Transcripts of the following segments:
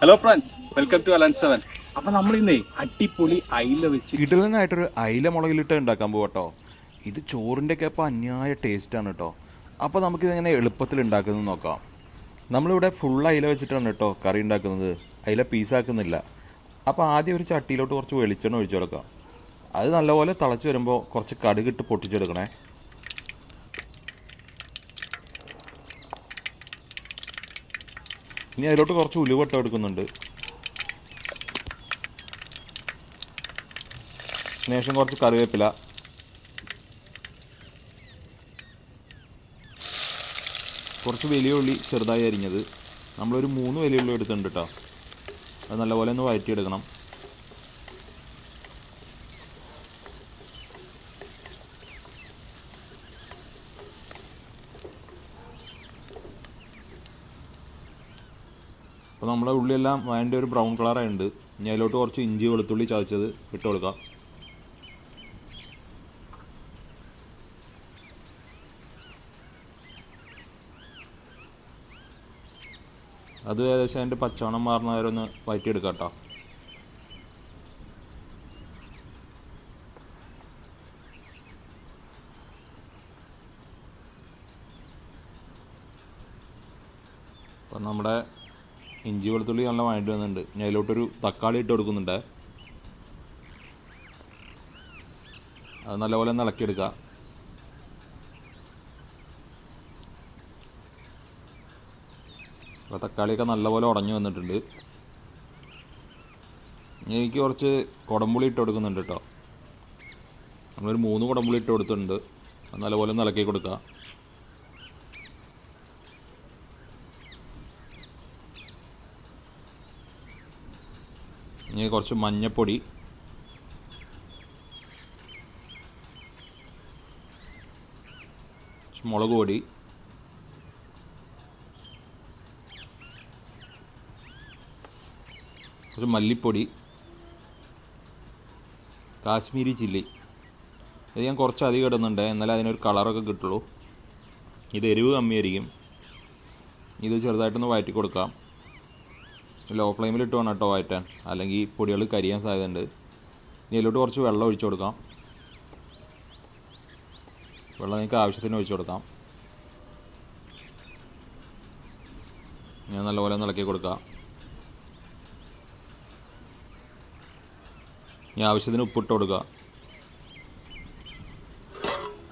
Hello friends, welcome to Alan seven. അപ്പം നമ്മളിന്നേ അടിപൊളി അയില വെച്ച് കിടിലനായിട്ടൊരു അയില മുളകിലിട്ട് ഉണ്ടാക്കാൻ പോകട്ടോ. ഇത് ചോറിൻ്റെയൊക്കെ അപ്പോൾ അന്യായ ടേസ്റ്റാണ് കേട്ടോ. അപ്പോൾ നമുക്കിതെങ്ങനെ എളുപ്പത്തിൽ ഉണ്ടാക്കുന്നത് നോക്കാം. നമ്മളിവിടെ ഫുൾ അയില വെച്ചിട്ടാണ് കേട്ടോ കറി ഉണ്ടാക്കുന്നത്, അയില പീസാക്കുന്നില്ല. അപ്പോൾ ആദ്യം ഒരു ചട്ടിയിലോട്ട് കുറച്ച് വെളിച്ചെണ്ണ ഒഴിച്ചു കൊടുക്കാം. അത് നല്ലപോലെ തിളച്ച് വരുമ്പോൾ കുറച്ച് കടുകിട്ട് പൊട്ടിച്ചെടുക്കണേ. ഇനി അതിലോട്ട് കുറച്ച് ഉലുവ ഇട്ട് എടുക്കുന്നുണ്ട്. ശേഷം കുറച്ച് കറിവേപ്പില, കുറച്ച് വലിയ ഉള്ളി ചെറുതായി അരിഞ്ഞത്. നമ്മളൊരു 3 വലിയ ഉള്ളി എടുത്തിട്ടുണ്ട് കേട്ടോ. അത് നല്ലപോലെ ഒന്ന് വഴറ്റിയെടുക്കണം. അപ്പോൾ നമ്മുടെ ഉള്ളിയെല്ലാം വേണ്ട ഒരു ബ്രൗൺ കളറായിട്ടുണ്ട്. ഇനി അതിലോട്ട് കുറച്ച് ഇഞ്ചി വെളുത്തുള്ളി ചതച്ചത് ഇട്ട് കൊടുക്കാം. അത് ഏകദേശം അതിൻ്റെ പച്ചവണം മാറുന്ന വരെ ഒന്ന് വഴറ്റിയെടുക്കാം കേട്ടോ. അപ്പം നമ്മുടെ ഇഞ്ചി വെളുത്തുള്ളി നല്ല വഴറ്റി വന്നിട്ടുണ്ട്. ഇനി അതിലോട്ടൊരു തക്കാളി ഇട്ട് കൊടുക്കുന്നുണ്ട്. അത് നല്ലപോലെ ഒന്ന് ഇളക്കിയെടുക്കുക. അപ്പോൾ തക്കാളിയൊക്കെ നല്ലപോലെ ഉടഞ്ഞു വന്നിട്ടുണ്ട്. എനിക്ക് കുറച്ച് കുടംപുളി ഇട്ട് കൊടുക്കുന്നുണ്ട് കേട്ടോ. നമ്മളൊരു 3 കുടംപുളി ഇട്ട് കൊടുത്തിട്ടുണ്ട്. അത് നല്ലപോലെ ഒന്ന് ഇളക്കി കൊടുക്കുക. ഇനി കുറച്ച് മഞ്ഞൾപ്പൊടി, മുളക് പൊടി, കുറച്ച് മല്ലിപ്പൊടി, കാശ്മീരി ചില്ലി. ഇത് ഞാൻ കുറച്ച് അധികം ഇടുന്നുണ്ട്, എന്നാലേ അതിനൊരു കളറൊക്കെ കിട്ടുള്ളൂ. ഇത് എരിവ് കമ്മിയായിരിക്കും. ഇത് ചെറുതായിട്ടൊന്ന് വഴറ്റി കൊടുക്കാം. ലോ ഫ്ലെയിമിലിട്ട് വേണം കേട്ടോ വഴറ്റാൻ, അല്ലെങ്കിൽ പൊടികൾ കരിയാൻ സാധ്യതയുണ്ട്. ഇനി അതിലോട്ട് കുറച്ച് വെള്ളം ഒഴിച്ചു കൊടുക്കാം. വെള്ളം നിങ്ങൾക്ക് ആവശ്യത്തിന് ഒഴിച്ചു കൊടുക്കാം. ഞാൻ നല്ലപോലെ ഒന്ന് ഇളക്കി കൊടുക്കാം. ഇനി ആവശ്യത്തിന് ഉപ്പിട്ട് കൊടുക്കുക.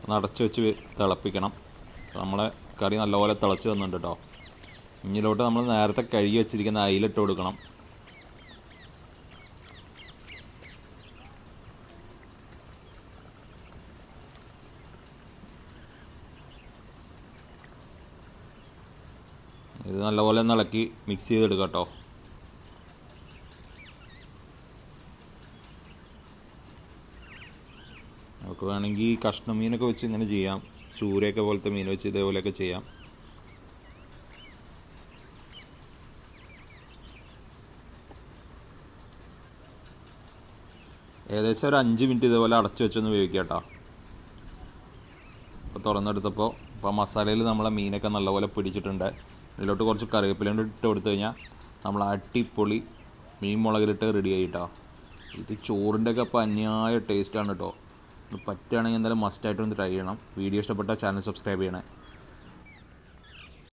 ഒന്ന് അടച്ച് വെച്ച് തിളപ്പിക്കണം. നമ്മളെ കറി നല്ലപോലെ തിളച്ച് വന്നിട്ടുണ്ട് കേട്ടോ. ഇനിയിലോട്ട് നമ്മൾ നേരത്തെ കഴുകി വെച്ചിരിക്കുന്ന അയിലിട്ട് കൊടുക്കണം. ഇത് നല്ലപോലെ ഒന്ന് ഇളക്കി മിക്സ് ചെയ്തെടുക്കാം കേട്ടോ. നമുക്ക് വേണമെങ്കിൽ കഷ്ണം മീനൊക്കെ വെച്ച് ഇങ്ങനെ ചെയ്യാം. ചൂരയൊക്കെ പോലത്തെ മീൻ വെച്ച് ഇതേപോലെയൊക്കെ ചെയ്യാം. ഏകദേശം ഒരു 5 മിനിറ്റ് ഇതേപോലെ അടച്ചു വെച്ചൊന്ന് വേവിക്കാം കേട്ടോ. അപ്പോൾ തുറന്നെടുത്തപ്പോൾ മസാലയിൽ നമ്മളെ മീനൊക്കെ നല്ലപോലെ പിടിച്ചിട്ടുണ്ട്. ഇതിലോട്ട് കുറച്ച് കറിവേപ്പില ഇട്ട് കൊടുത്തു കഴിഞ്ഞാൽ നമ്മൾ അടിപൊളി മീൻ മുളകിലിട്ട് റെഡി ആയിട്ടോ. ഇത് ചോറിൻ്റെയൊക്കെ അപ്പോൾ അന്യായ ടേസ്റ്റാണ് കേട്ടോ. പറ്റുകയാണെങ്കിൽ എന്തായാലും മസ്റ്റായിട്ടൊന്ന് ട്രൈ ചെയ്യണം. വീഡിയോ ഇഷ്ടപ്പെട്ടാൽ ചാനൽ സബ്സ്ക്രൈബ് ചെയ്യണേ.